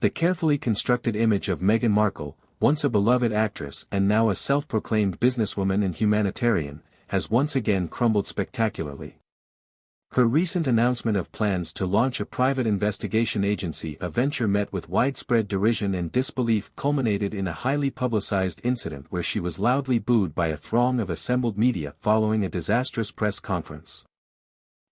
The carefully constructed image of Meghan Markle, once a beloved actress and now a self-proclaimed businesswoman and humanitarian, has once again crumbled spectacularly. Her recent announcement of plans to launch a private investigation agency, a venture met with widespread derision and disbelief, culminated in a highly publicized incident where she was loudly booed by a throng of assembled media following a disastrous press conference.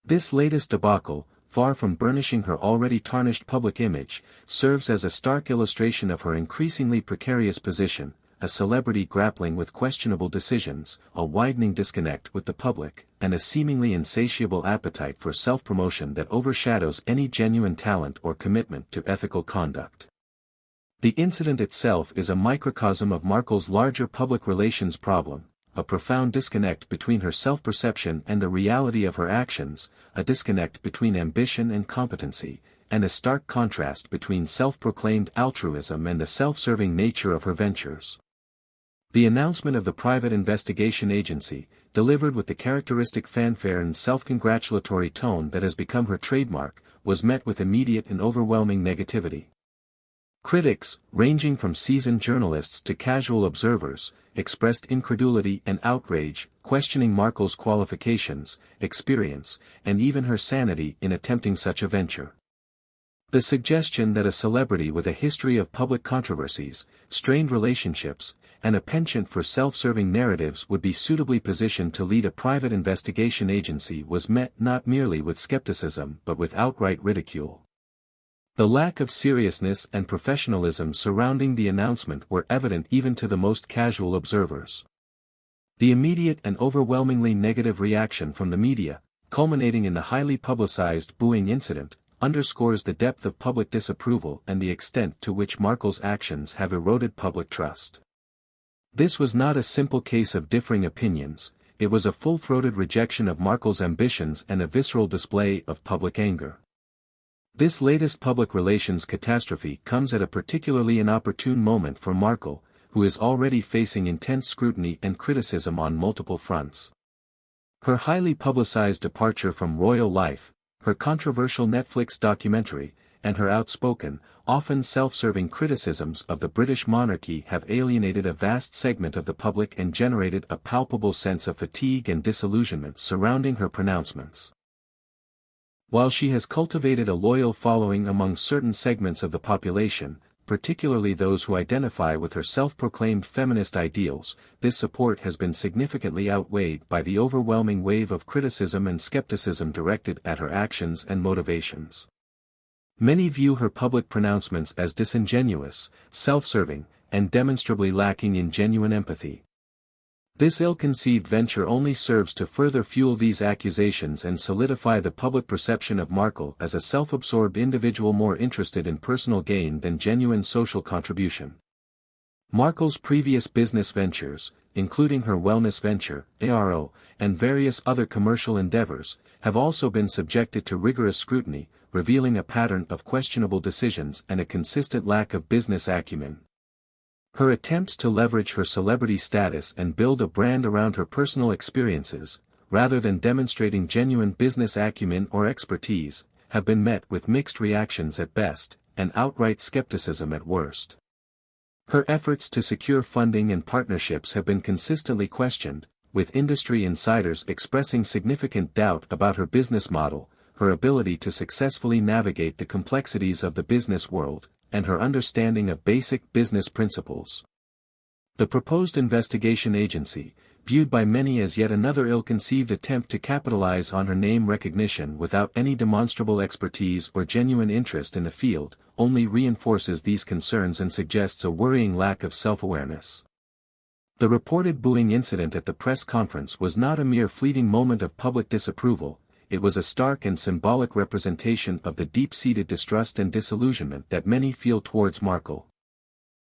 This latest debacle, far from burnishing her already tarnished public image, serves as a stark illustration of her increasingly precarious position, a celebrity grappling with questionable decisions, a widening disconnect with the public, and a seemingly insatiable appetite for self-promotion that overshadows any genuine talent or commitment to ethical conduct. The incident itself is a microcosm of Markle's larger public relations problem, a profound disconnect between her self-perception and the reality of her actions, a disconnect between ambition and competency, and a stark contrast between self-proclaimed altruism and the self-serving nature of her ventures. The announcement of the private investigation agency, delivered with the characteristic fanfare and self-congratulatory tone that has become her trademark, was met with immediate and overwhelming negativity. Critics, ranging from seasoned journalists to casual observers, expressed incredulity and outrage, questioning Markle's qualifications, experience, and even her sanity in attempting such a venture. The suggestion that a celebrity with a history of public controversies, strained relationships, and a penchant for self-serving narratives would be suitably positioned to lead a private investigation agency was met not merely with skepticism but with outright ridicule. The lack of seriousness and professionalism surrounding the announcement were evident even to the most casual observers. The immediate and overwhelmingly negative reaction from the media, culminating in the highly publicized booing incident, underscores the depth of public disapproval and the extent to which Markle's actions have eroded public trust. This was not a simple case of differing opinions, it was a full-throated rejection of Markle's ambitions and a visceral display of public anger. This latest public relations catastrophe comes at a particularly inopportune moment for Markle, who is already facing intense scrutiny and criticism on multiple fronts. Her highly publicized departure from royal life, her controversial Netflix documentary, and her outspoken, often self-serving criticisms of the British monarchy have alienated a vast segment of the public and generated a palpable sense of fatigue and disillusionment surrounding her pronouncements. While she has cultivated a loyal following among certain segments of the population, particularly those who identify with her self-proclaimed feminist ideals, this support has been significantly outweighed by the overwhelming wave of criticism and skepticism directed at her actions and motivations. Many view her public pronouncements as disingenuous, self-serving, and demonstrably lacking in genuine empathy. This ill-conceived venture only serves to further fuel these accusations and solidify the public perception of Markle as a self-absorbed individual more interested in personal gain than genuine social contribution. Markle's previous business ventures, including her wellness venture, ARO, and various other commercial endeavors, have also been subjected to rigorous scrutiny, revealing a pattern of questionable decisions and a consistent lack of business acumen. Her attempts to leverage her celebrity status and build a brand around her personal experiences, rather than demonstrating genuine business acumen or expertise, have been met with mixed reactions at best, and outright skepticism at worst. Her efforts to secure funding and partnerships have been consistently questioned, with industry insiders expressing significant doubt about her business model, her ability to successfully navigate the complexities of the business world, and her understanding of basic business principles. The proposed investigation agency, viewed by many as yet another ill-conceived attempt to capitalize on her name recognition without any demonstrable expertise or genuine interest in the field, only reinforces these concerns and suggests a worrying lack of self-awareness. The reported booing incident at the press conference was not a mere fleeting moment of public disapproval, it was a stark and symbolic representation of the deep-seated distrust and disillusionment that many feel towards Markle.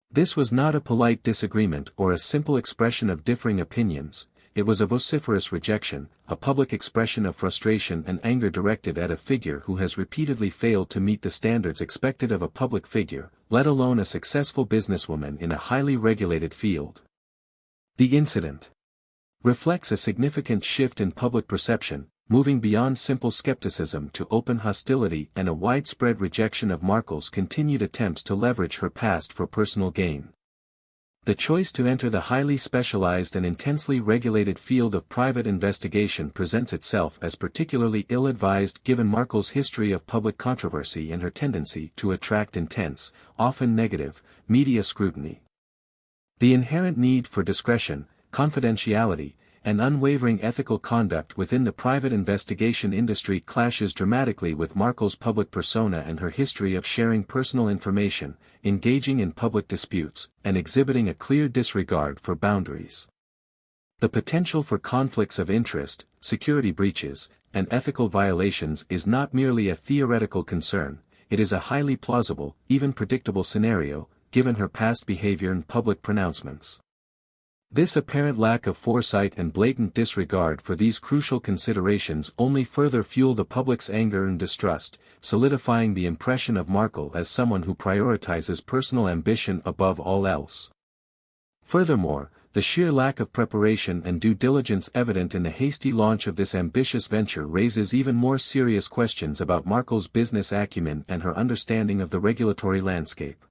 This was not a polite disagreement or a simple expression of differing opinions, it was a vociferous rejection, a public expression of frustration and anger directed at a figure who has repeatedly failed to meet the standards expected of a public figure, let alone a successful businesswoman in a highly regulated field. The incident reflects a significant shift in public perception, moving beyond simple skepticism to open hostility and a widespread rejection of Markle's continued attempts to leverage her past for personal gain. The choice to enter the highly specialized and intensely regulated field of private investigation presents itself as particularly ill-advised given Markle's history of public controversy and her tendency to attract intense, often negative, media scrutiny. The inherent need for discretion, confidentiality, and unwavering ethical conduct within the private investigation industry clashes dramatically with Markle's public persona and her history of sharing personal information, engaging in public disputes, and exhibiting a clear disregard for boundaries. The potential for conflicts of interest, security breaches, and ethical violations is not merely a theoretical concern, it is a highly plausible, even predictable scenario, given her past behavior and public pronouncements. This apparent lack of foresight and blatant disregard for these crucial considerations only further fuel the public's anger and distrust, solidifying the impression of Markle as someone who prioritizes personal ambition above all else. Furthermore, the sheer lack of preparation and due diligence evident in the hasty launch of this ambitious venture raises even more serious questions about Markle's business acumen and her understanding of the regulatory landscape.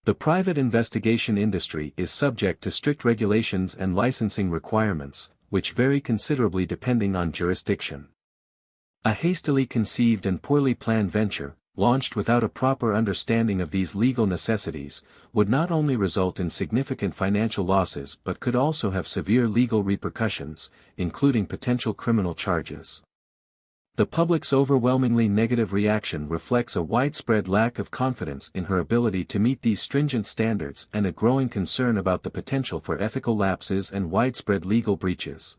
The private investigation industry is subject to strict regulations and licensing requirements, which vary considerably depending on jurisdiction. A hastily conceived and poorly planned venture, launched without a proper understanding of these legal necessities, would not only result in significant financial losses but could also have severe legal repercussions, including potential criminal charges. The public's overwhelmingly negative reaction reflects a widespread lack of confidence in her ability to meet these stringent standards and a growing concern about the potential for ethical lapses and widespread legal breaches.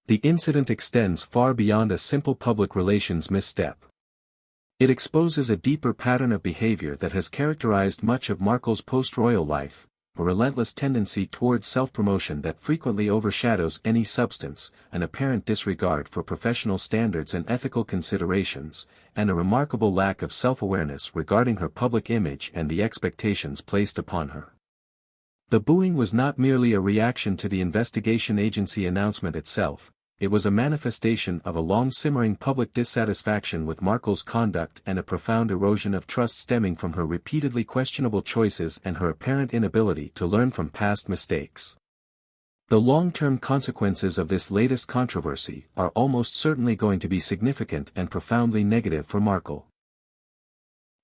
The incident extends far beyond a simple public relations misstep. It exposes a deeper pattern of behavior that has characterized much of Markle's post-royal life, a relentless tendency towards self-promotion that frequently overshadows any substance, an apparent disregard for professional standards and ethical considerations, and a remarkable lack of self-awareness regarding her public image and the expectations placed upon her. The booing was not merely a reaction to the investigation agency announcement itself, it was a manifestation of a long-simmering public dissatisfaction with Markle's conduct and a profound erosion of trust stemming from her repeatedly questionable choices and her apparent inability to learn from past mistakes. The long-term consequences of this latest controversy are almost certainly going to be significant and profoundly negative for Markle.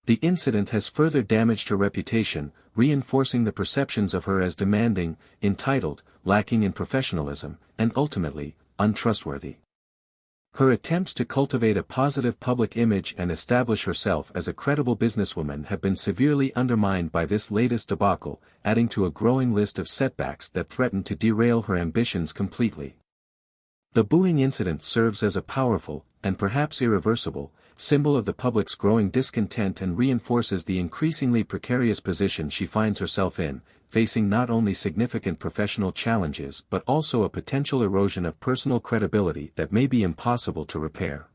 The incident has further damaged her reputation, reinforcing the perceptions of her as demanding, entitled, lacking in professionalism, and ultimately, untrustworthy. Her attempts to cultivate a positive public image and establish herself as a credible businesswoman have been severely undermined by this latest debacle, adding to a growing list of setbacks that threaten to derail her ambitions completely. The booing incident serves as a powerful, and perhaps irreversible, symbol of the public's growing discontent and reinforces the increasingly precarious position she finds herself in, facing not only significant professional challenges but also a potential erosion of personal credibility that may be impossible to repair.